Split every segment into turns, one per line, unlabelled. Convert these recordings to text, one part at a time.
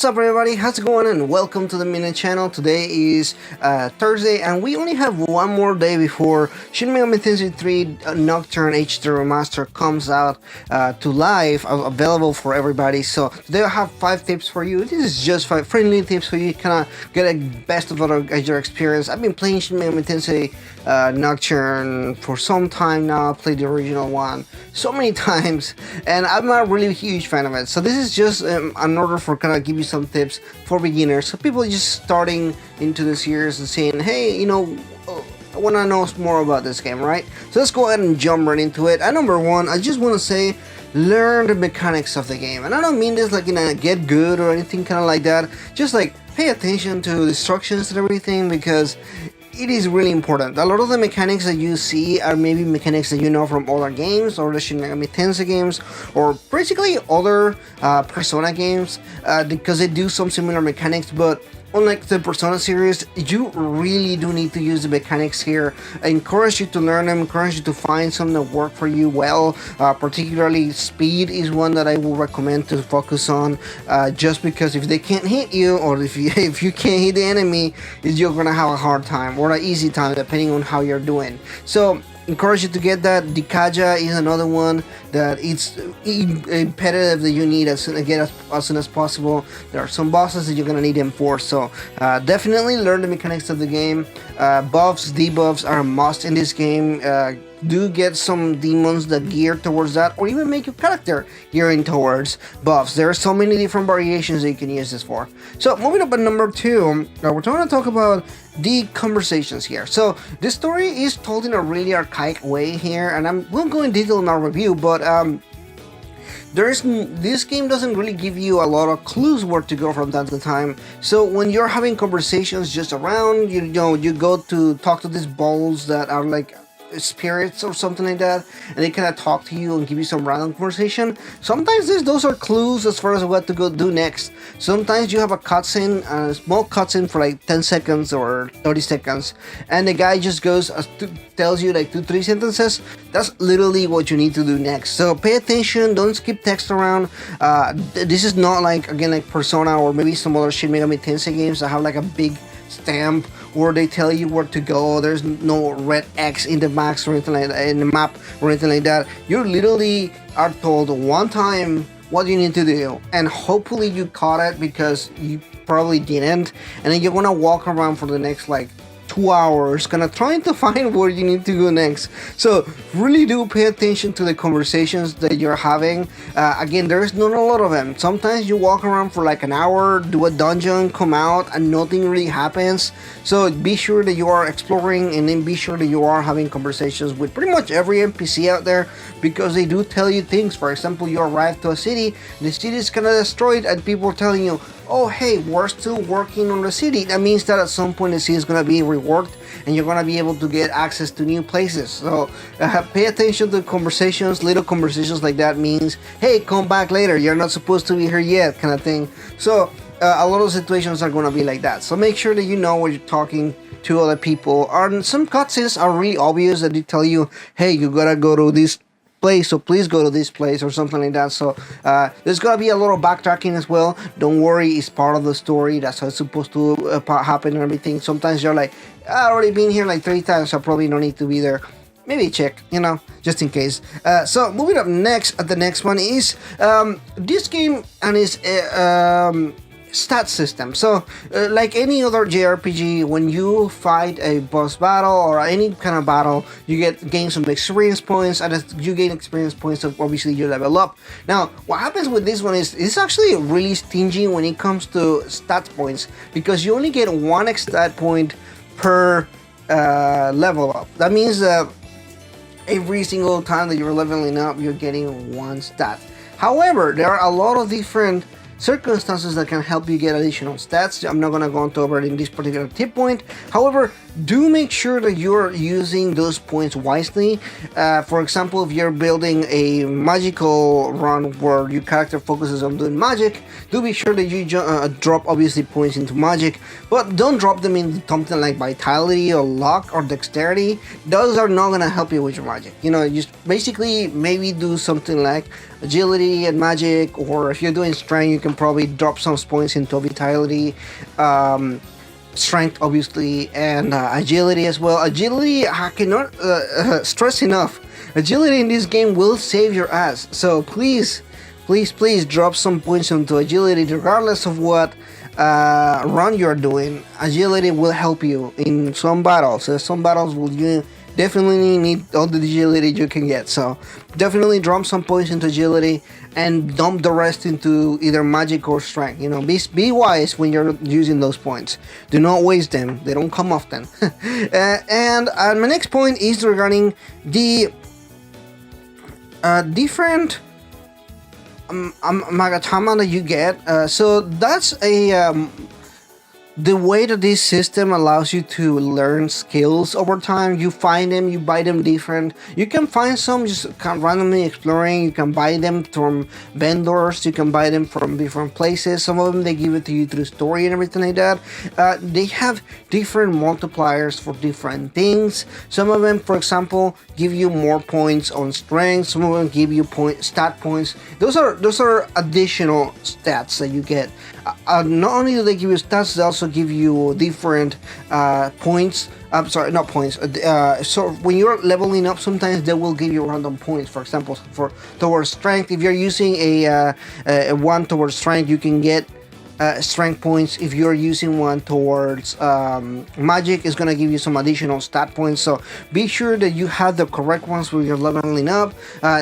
What's up everybody, how's it going, and welcome to the Minute Channel. Today is Thursday and we only have one more day before Shin Megami Tensei 3 Nocturne HD Remaster comes out to live, available for everybody. So today I have 5 tips for you. This is just 5 friendly tips for you to kind of get a best of your experience. I've been playing Shin Megami Tensei Nocturne for some time now. I played the original one so many times and I'm not really a huge fan of it. So this is just an order for kind of give you some tips for beginners, so people just starting into the series and saying, hey, you know, I want to know more about this game, right? So let's go ahead and jump right into it. And number one, I just want to say, learn the mechanics of the game. And I don't mean this like in a get good or anything kind of like that. Just like pay attention to the instructions and everything, because it is really important. A lot of the mechanics that you see are maybe mechanics that you know from other games, or the Shin Megami Tensei games, or basically other Persona games, because they do some similar mechanics. But unlike the Persona series, you really do need to use the mechanics here. I encourage you to learn them, encourage you to find some that work for you well. Particularly speed is one that I will recommend to focus on, just because if they can't hit you, or if you can't hit the enemy, you're gonna have a hard time or an easy time depending on how you're doing. So encourage you to get that. Dikaja is another one that it's imperative that you need as soon as possible. There are some bosses that you're gonna need them for, so definitely learn the mechanics of the game. Buffs, debuffs are a must in this game. Do get some demons that gear towards that, or even make your character gearing towards buffs. There are so many different variations that you can use this for. So moving up at number 2, we're going to talk about the conversations here. So this story is told in a really archaic way here, and I won't go in detail in our review, but this game doesn't really give you a lot of clues where to go from time to time. So when you're having conversations just around, you go to talk to these balls that are like spirits or something like that, and they kind of talk to you and give you some random conversation. Sometimes those are clues as far as what to go do next. Sometimes you have a cutscene, a small cutscene for like 10 seconds or 30 seconds, and the guy just goes tells you like 2-3 sentences. That's literally what you need to do next. So pay attention, don't skip text around. This is not like, again, like Persona or maybe some other Shin Megami Tensei games that have like a big stamp where they tell you where to go. There's no red X in the maps or anything like that, in the map or anything like that. You literally are told one time what you need to do, and hopefully you caught it, because you probably didn't, and then you're gonna walk around for the next like 2 hours kind of trying to find where you need to go next. So really do pay attention to the conversations that you're having. Again, there's not a lot of them. Sometimes you walk around for like an hour, do a dungeon, come out, and nothing really happens. So be sure that you are exploring, and then be sure that you are having conversations with pretty much every NPC out there, because they do tell you things. For example, you arrive to a city, the city is kind of destroyed, and people are telling you, oh hey, we're still working on the city. That means that at some point the city is going to be reworked and you're going to be able to get access to new places. So pay attention to conversations. Little conversations like that means, hey, come back later, you're not supposed to be here yet, kind of thing. So a lot of situations are going to be like that. So make sure that you know when you're talking to other people. And some cutscenes are really obvious that they tell you, hey, you gotta go to this place, so please go to this place, or something like that. So there's gonna be a lot of backtracking as well. Don't worry, it's part of the story. That's how it's supposed to happen and everything. Sometimes you're like, I've already been here like 3 times, so I probably don't need to be there. Maybe check, you know, just in case. So moving up next, the next one is this game and its stat system. So like any other JRPG, when you fight a boss battle or any kind of battle, you gain some experience points, and as you gain experience points, so obviously you level up. Now what happens with this one is it's actually really stingy when it comes to stat points, because you only get 1 stat point per level up. That means every single time that you're leveling up, you're getting 1 stat. However, there are a lot of different circumstances that can help you get additional stats. I'm not going to go into over in this particular tip point. However, do make sure that you're using those points wisely. For example, if you're building a magical run where your character focuses on doing magic, do be sure that you drop obviously points into magic, but don't drop them in something like vitality or luck or dexterity. Those are not going to help you with your magic. You know, just basically maybe do something like agility and magic, or if you're doing strength, you can probably drop some points into vitality. Strength obviously, and agility as well. Agility, I cannot stress enough, agility in this game will save your ass, so please drop some points into agility regardless of what run you're doing. Agility will help you in some battles. Some battles will you definitely need all the agility you can get, so definitely drop some points into agility and dump the rest into either magic or strength. Be wise when you're using those points. Do not waste them, they don't come often. And my next point is regarding the different Magatama that you get. So that's the way that this system allows you to learn skills over time. You find them, you buy them different. You can find some just kind of randomly exploring. You can buy them from vendors. You can buy them from different places. Some of them they give it to you through story and everything like that. They have different multipliers for different things. Some of them, for example, give you more points on strength. Some of them give you stat points. Those are additional stats that you get. Not only do they give you stats, they also give you different points. I'm sorry, not points. So when you're leveling up, sometimes they will give you random points. For example, towards strength, if you're using a one towards strength, you can get strength points. If you're using one towards magic, it's gonna give you some additional stat points. So be sure that you have the correct ones when you're leveling up.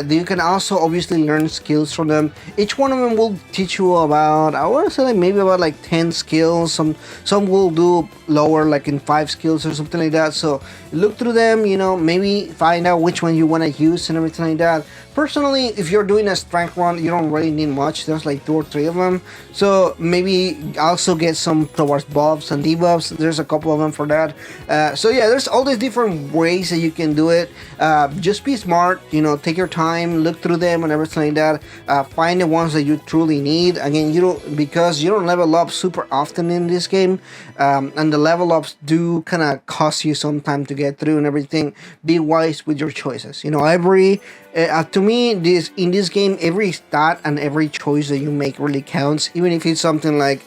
You can also obviously learn skills from them. Each one of them will teach you about, I want to say, like maybe about like 10 skills. Some will do lower, like in 5 skills or something like that. So look through them, maybe find out which one you want to use and everything like that. Personally, if you're doing a strength run, you don't really need much. There's like 2 or 3 of them. So maybe also get some towards buffs and debuffs. There's a couple of them for that. So yeah, there's all these different ways that you can do it. Just be smart, take your time, look through them and everything like that. Find the ones that you truly need. Again, because you don't level up super often in this game, and the level ups do kind of cost you some time to get through and everything. Be wise with your choices. To me, in this game, every stat and every choice that you make really counts, even if it's something like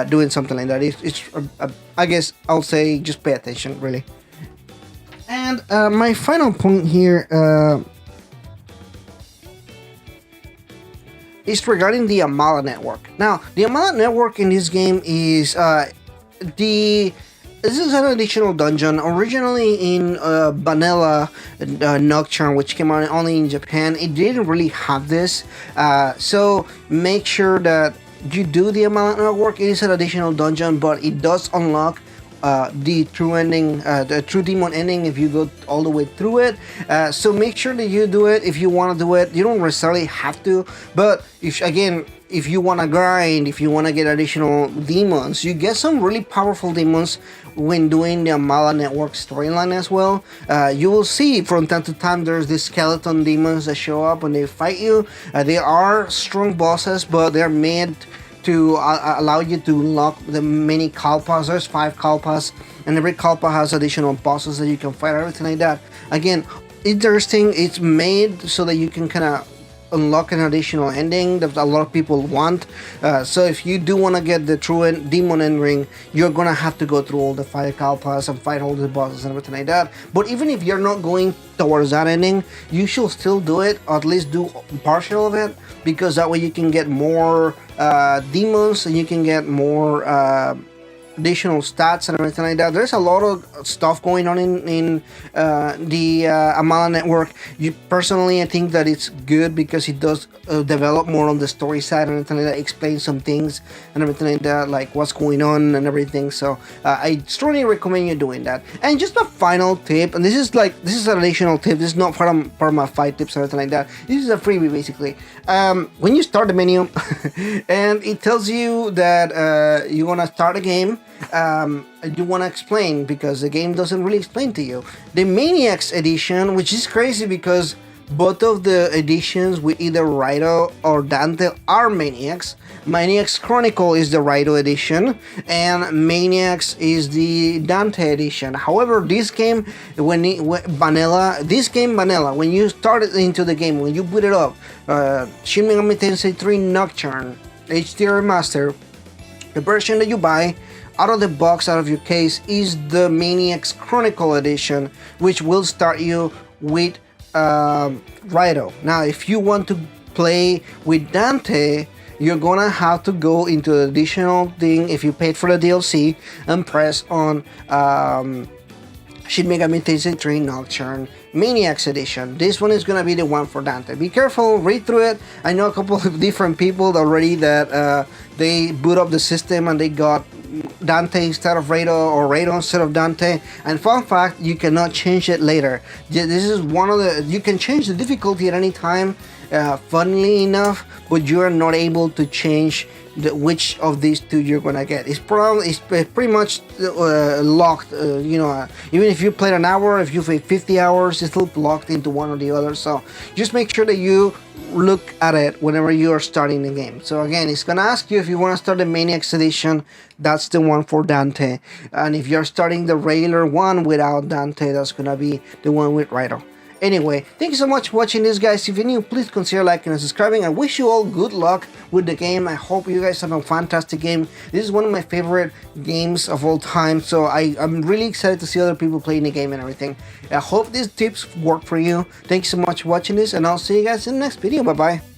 doing something like that. I guess I'll say just pay attention, really. And my final point here is regarding the Amala Network. Now, the Amala Network in this game is this is an additional dungeon originally in vanilla Nocturne, which came out only in Japan. It didn't really have this, so make sure that you do the Amala Network. It is an additional dungeon, but it does unlock the true ending, the true demon ending if you go all the way through it. So make sure that you do it if you want to do it. You don't necessarily have to, but if you want to grind, if you want to get additional demons, you get some really powerful demons when doing the Amala Network storyline as well. You will see from time to time there's these skeleton demons that show up when they fight you. They are strong bosses, but they're made to allow you to unlock the many kalpas. There's 5 kalpas, and every kalpa has additional bosses that you can fight, everything like that. Again, interesting. It's made so that you can kind of unlock an additional ending that a lot of people want. So if you do want to get the true demon end ring, you're gonna have to go through all the 5 kalpas and fight all the bosses and everything like that. But even if you're not going towards that ending, you should still do it, or at least do partial of it, because that way you can get more demons and you can get more additional stats and everything like that. There's a lot of stuff going on in the Amala Network. Personally, I think that it's good because it does develop more on the story side and everything like that, explain some things and everything like that, like what's going on and everything. So I strongly recommend you doing that. And just a final tip, and this is an additional tip. This is not part of my 5 tips or anything like that. This is a freebie basically. When you start the menu and it tells you that you want to start a game, you want to explain, because the game doesn't really explain to you. The Maniacs edition, which is crazy because Both of the editions with either Raito or Dante are Maniacs. Maniacs Chronicle is the Raito edition, and Maniacs is the Dante edition. However, this game, vanilla, when you start into the game, when you boot it up, Shin Megami Tensei 3 Nocturne, HD Remaster, the version that you buy out of the box, out of your case, is the Maniacs Chronicle edition, which will start you with Raito. Now, if you want to play with Dante, you're gonna have to go into the additional thing if you paid for the DLC and press on Shin Megami Tensei 3 Nocturne Maniacs Edition. This one is gonna be the one for Dante. Be careful, read through it. I know a couple of different people already that they boot up the system and they got Dante instead of Raito or Raito instead of Dante. And fun fact, you cannot change it later. This is one of the, you can change the difficulty at any time, funnily enough, but you are not able to change which of these two you're gonna get. It's pretty much locked. Even if you played an hour, if you played 50 hours, it's still locked into one or the other. So just make sure that you look at it whenever you are starting the game. So again, it's gonna ask you if you want to start the Maniacs edition. That's the one for Dante, and if you're starting the regular one without Dante, that's gonna be the one with Raito. Anyway, thank you so much for watching this, guys. If you're new, please consider liking and subscribing. I wish you all good luck with the game. I hope you guys have a fantastic game. This is one of my favorite games of all time, so I'm really excited to see other people playing the game and everything. I hope these tips work for you. Thank you so much for watching this, and I'll see you guys in the next video. Bye-bye.